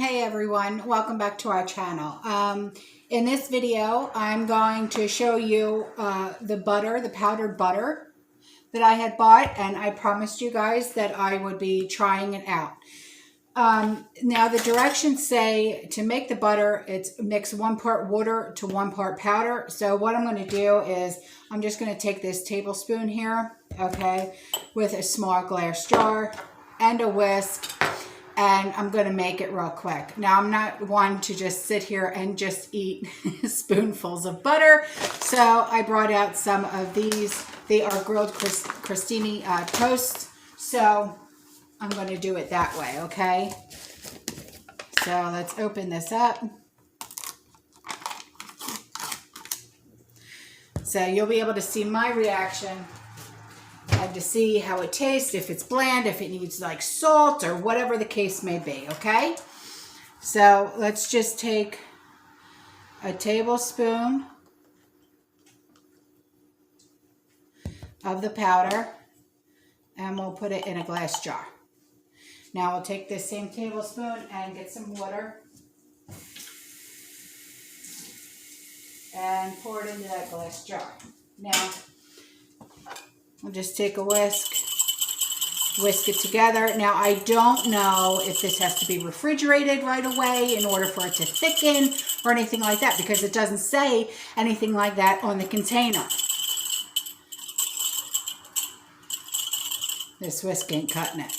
Hey everyone, welcome back to our channel. In this video, I'm going to show you the butter, the powdered butter that I had bought, and I promised you guys that I would be trying it out. Now the directions say to make the butter, it's mix 1 part water to 1 part powder. So what I'm going to do is I'm just going to take this tablespoon here, okay, with a small glass jar and a whisk. And I'm going to make it real quick. Now, I'm not one to just sit here and just eat spoonfuls of butter. So I brought out some of these. They are grilled crostini toast. So I'm going to do it that way, okay? So let's open this up. So you'll be able to see my reaction. And to see how it tastes, if it's bland, if it needs like salt or whatever the case may be, okay? So let's just take a tablespoon of the powder and we'll put it in a glass jar. Now we'll take this same tablespoon and get some water and pour it into that glass jar. Now, we'll just take a whisk it together. Now, I don't know if this has to be refrigerated right away in order for it to thicken or anything like that, because it doesn't say anything like that on the container. This whisk ain't cutting it.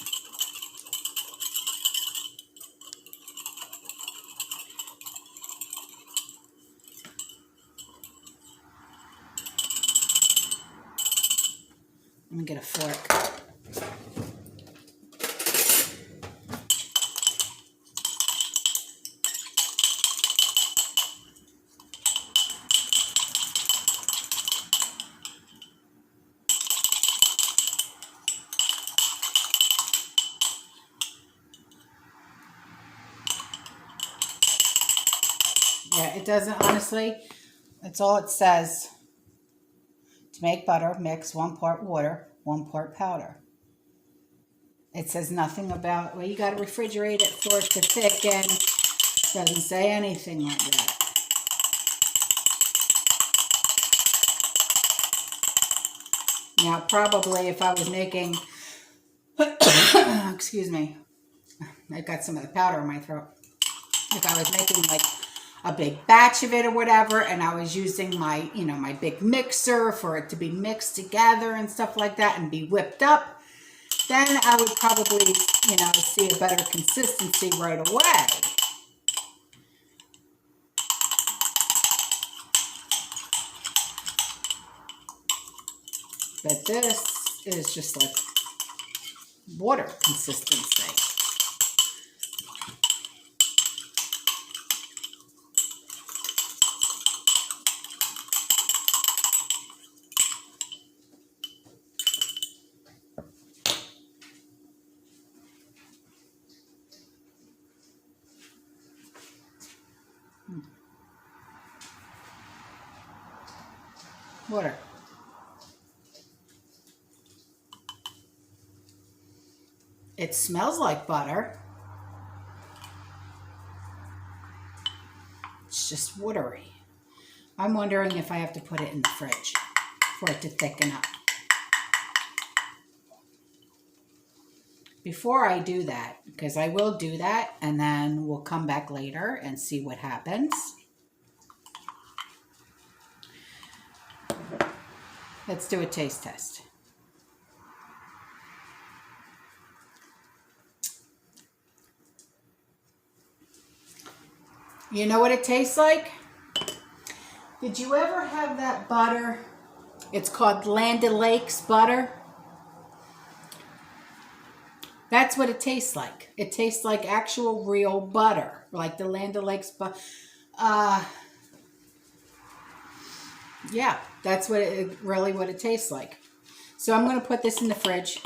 Let me get a fork. Yeah, it doesn't, honestly, that's all it says. To make butter, mix 1 part water, 1 part powder. It says nothing about, well, you got to refrigerate it for it to thicken. It doesn't say anything like that. Now, probably if I was making, excuse me, I got some of the powder in my throat. If I was making like a big batch of it or whatever, and I was using my, my big mixer for it to be mixed together and stuff like that and be whipped up, then I would probably, see a better consistency right away. But this is just like water consistency. Water. It smells like butter. It's just watery. I'm wondering if I have to put it in the fridge for it to thicken up. Before I do that, because I will do that, and then we'll come back later and see what happens. Let's do a taste test. You know what it tastes like? Did you ever have that butter? It's called Land O'Lakes butter. That's what it tastes like. It tastes like actual real butter, like the Land O'Lakes butter. Yeah, that's really what it tastes like. So I'm going to put this in the fridge.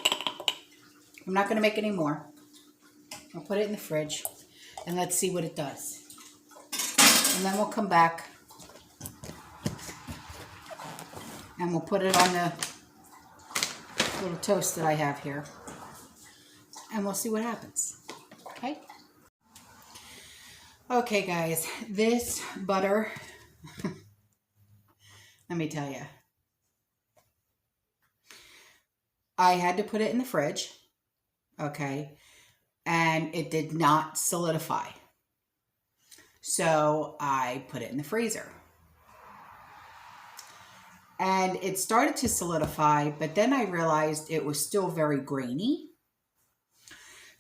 I'm not going to make any more. I'll put it in the fridge and let's see what it does. And then we'll come back and we'll put it on the little toast that I have here. And we'll see what happens. Okay? Okay, guys, this butter, let me tell you, I had to put it in the fridge, okay, and it did not solidify. So I put it in the freezer. And it started to solidify, but then I realized it was still very grainy.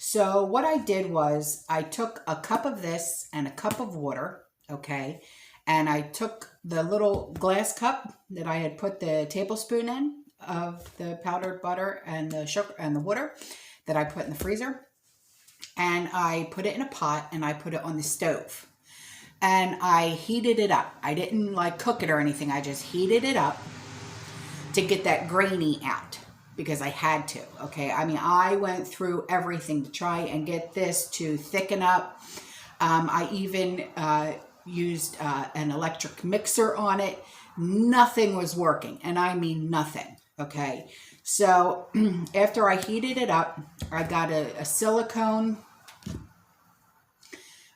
So what I did was I took a cup of this and a cup of water, okay? And I took the little glass cup that I had put the tablespoon in of the powdered butter and the sugar and the water that I put in the freezer. And I put it in a pot and I put it on the stove. And I heated it up. I didn't like cook it or anything. I just heated it up to get that grainy out because I had to, okay? I mean, I went through everything to try and get this to thicken up. I even used an electric mixer on it. Nothing was working, and I mean nothing, okay? So after I heated it up, I got a silicone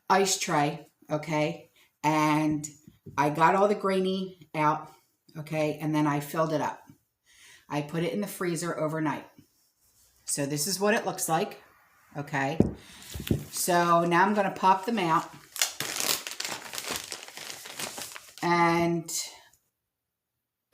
ice tray, okay? And I got all the grainy out, okay? And then I filled it up. I put it in the freezer overnight. So this is what it looks like, okay? So now I'm going to pop them out. And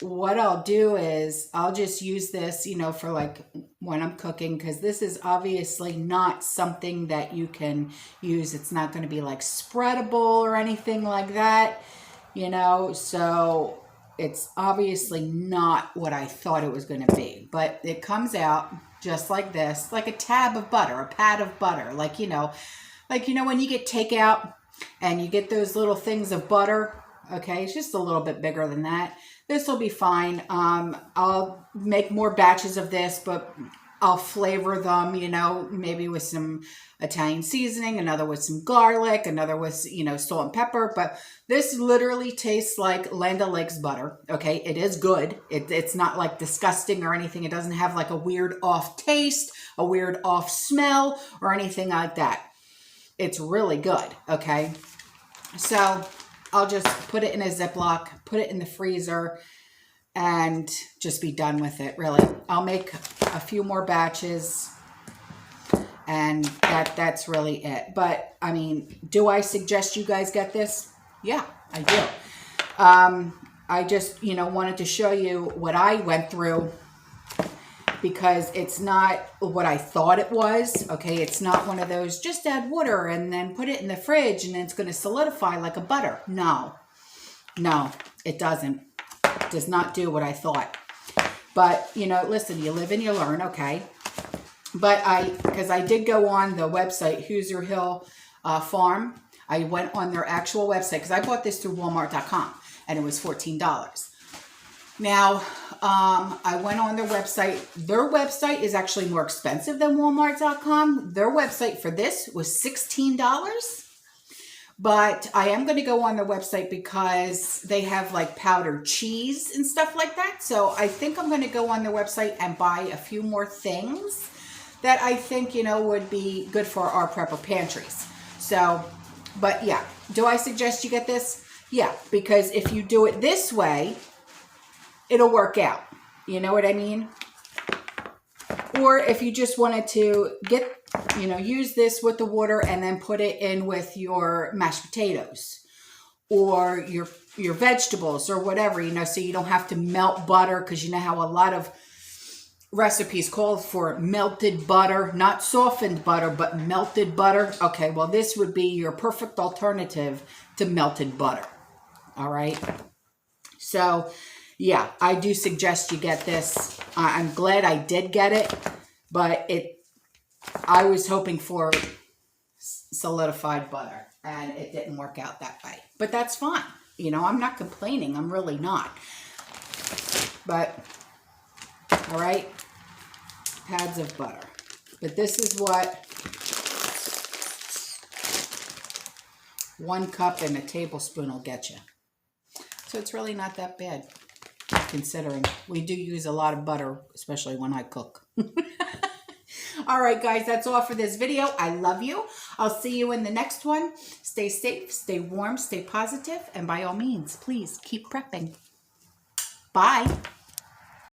what I'll do is I'll just use this, you know, for like when I'm cooking, because this is obviously not something that you can use. It's not going to be like spreadable or anything like that, you know, so it's obviously not what I thought it was going to be, but it comes out just like this, like a tab of butter, a pat of butter, like you know, when you get takeout and you get those little things of butter, okay, it's just a little bit bigger than that. This will be fine. I'll make more batches of this, but I'll flavor them, you know, maybe with some Italian seasoning, another with some garlic, another with, you know, salt and pepper. But this literally tastes like Land O'Lakes butter, okay? It is good. It's not like disgusting or anything. It doesn't have like a weird off taste, a weird off smell or anything like that. It's really good, okay? So I'll just put it in a Ziploc, put it in the freezer, and just be done with it, really. I'll make a few more batches, and that's really it. But, I mean, do I suggest you guys get this? Yeah, I do. I just, you know, wanted to show you what I went through because it's not what I thought it was, okay? It's not one of those, just add water and then put it in the fridge and then it's going to solidify like a butter. No, it doesn't. It does not do what I thought. But, you know, listen, you live and you learn, okay? But because I did go on the website, Hoosier Hill Farm. I went on their actual website because I bought this through Walmart.com and it was $14. Now, I went on their website. Their website is actually more expensive than Walmart.com. Their website for this was $16. But I am going to go on their website because they have like powdered cheese and stuff like that. So I think I'm going to go on their website and buy a few more things that I think, you know, would be good for our prepper pantries. So, but yeah, do I suggest you get this? Yeah, because if you do it this way, it'll work out. You know what I mean? Or if you just wanted to get, you know, use this with the water and then put it in with your mashed potatoes or your vegetables or whatever, you know, so you don't have to melt butter, because you know how a lot of recipes call for melted butter, not softened butter, but melted butter. Okay, well, this would be your perfect alternative to melted butter. All right. So, yeah, I do suggest you get this. I'm glad I did get it, but I was hoping for solidified butter, and it didn't work out that way. But that's fine. You know, I'm not complaining. I'm really not. But, all right, pads of butter. But this is what 1 cup and a tablespoon will get you. So it's really not that bad, considering we do use a lot of butter, especially when I cook. All All right, guys, that's all for this video. I love you. I'll see you in the next one. Stay safe, stay warm, stay positive, and by all means, please keep prepping. Bye.